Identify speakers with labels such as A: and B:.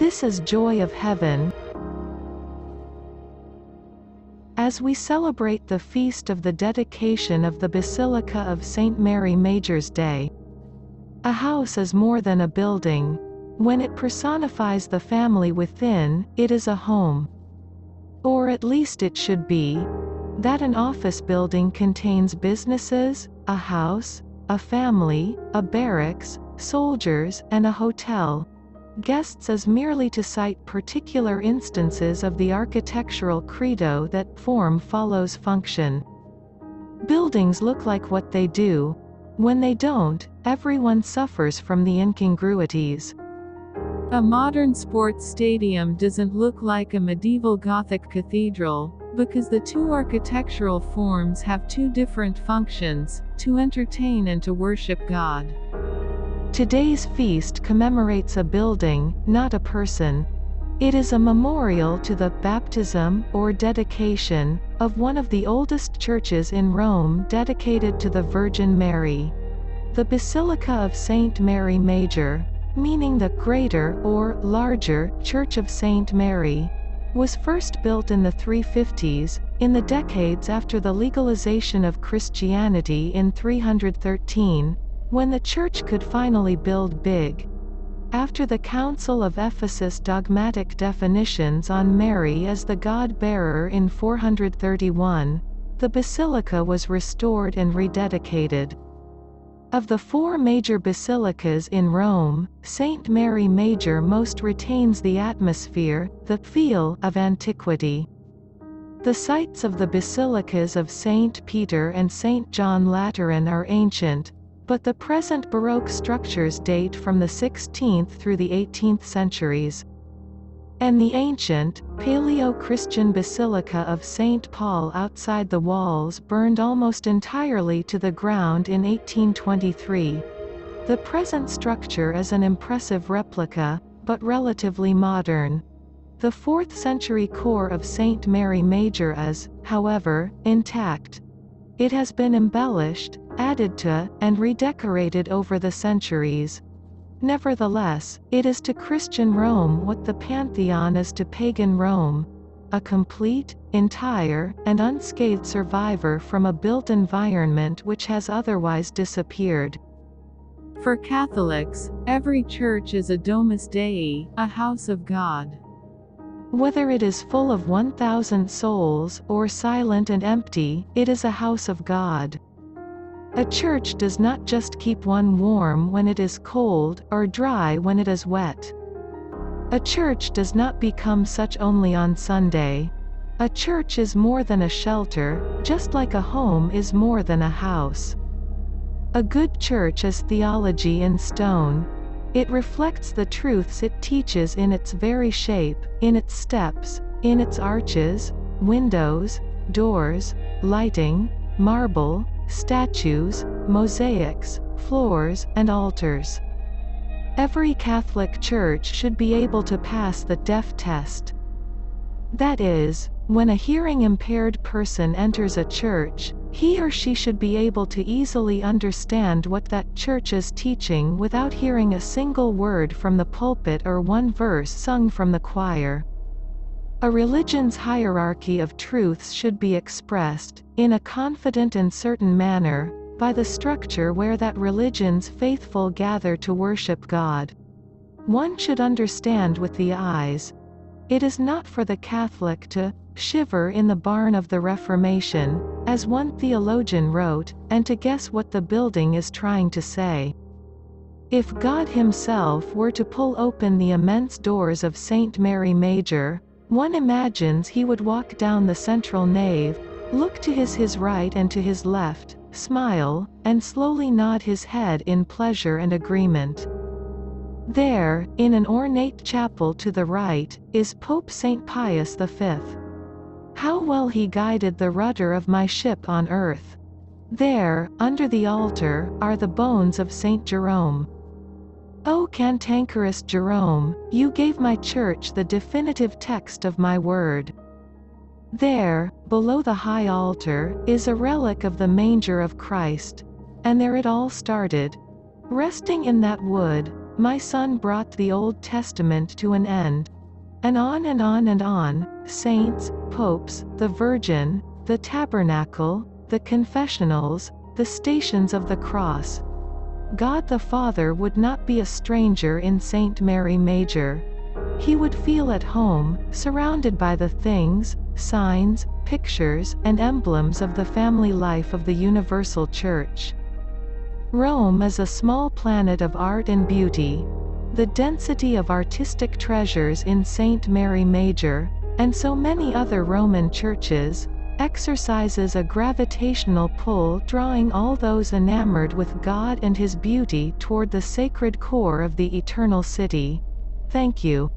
A: This is joy of heaven. As we celebrate the feast of the dedication of the Basilica of St. Mary Major's Day. A house is more than a building. When it personifies the family within, it is a home. Or at least it should be. That an office building contains businesses, a house, a family, a barracks, soldiers, and a hotel. Guests as merely to cite particular instances of the architectural credo that form follows function. Buildings look like what they do. When they don't, everyone suffers from the incongruities.
B: A modern sports stadium doesn't look like a medieval Gothic cathedral, because the two architectural forms have two different functions, to entertain and to worship God.
A: Today's feast commemorates a building, not a person. It is a memorial to the baptism, or dedication, of one of the oldest churches in Rome dedicated to the Virgin Mary. The Basilica of St. Mary Major, meaning the greater or larger Church of St. Mary, was first built in the 350s, in the decades after the legalization of Christianity in 313, when the church could finally build big. After the Council of Ephesus dogmatic definitions on Mary as the God-bearer in 431, the basilica was restored and rededicated. Of the four major basilicas in Rome, St. Mary Major most retains the atmosphere, the feel, of antiquity. The sites of the basilicas of St. Peter and St. John Lateran are ancient, but the present Baroque structures date from the 16th through the 18th centuries. And the ancient, Paleo-Christian Basilica of St. Paul outside the walls burned almost entirely to the ground in 1823. The present structure is an impressive replica, but relatively modern. The 4th century core of St. Mary Major is, however, intact. It has been embellished, added to, and redecorated over the centuries. Nevertheless, it is to Christian Rome what the Pantheon is to pagan Rome: a complete, entire, and unscathed survivor from a built environment which has otherwise disappeared.
B: For Catholics, every church is a domus Dei, a house of God.
A: Whether it is full of 1,000 souls, or silent and empty, it is a house of God. A church does not just keep one warm when it is cold, or dry when it is wet. A church does not become such only on Sunday. A church is more than a shelter, just like a home is more than a house. A good church is theology in stone. It reflects the truths it teaches in its very shape, in its steps, in its arches, windows, doors, lighting, marble, statues, mosaics, floors, and altars. Every Catholic church should be able to pass the deaf test. That is, when a hearing-impaired person enters a church, he or she should be able to easily understand what that church is teaching without hearing a single word from the pulpit or one verse sung from the choir. A religion's hierarchy of truths should be expressed, in a confident and certain manner, by the structure where that religion's faithful gather to worship God. One should understand with the eyes. It is not for the Catholic to shiver in the barn of the Reformation, as one theologian wrote, and to guess what the building is trying to say. If God himself were to pull open the immense doors of St. Mary Major, one imagines he would walk down the central nave, look to his right and to his left, smile, and slowly nod his head in pleasure and agreement. There, in an ornate chapel to the right, is Pope St. Pius V. How well he guided the rudder of my ship on earth. There, under the altar, are the bones of St. Jerome. O cantankerous Jerome, you gave my church the definitive text of my word. There, below the high altar, is a relic of the manger of Christ. And there it all started. Resting in that wood, My son brought the Old Testament to an end. And on and on and on, saints, popes, the Virgin, the tabernacle, the confessionals, the stations of the cross. God the Father would not be a stranger in St. Mary Major. He would feel at home, surrounded by the things, signs, pictures, and emblems of the family life of the Universal Church. Rome is a small planet of art and beauty. The density of artistic treasures in St. Mary Major, and so many other Roman churches, exercises a gravitational pull drawing all those enamored with God and His beauty toward the sacred core of the eternal city. Thank you.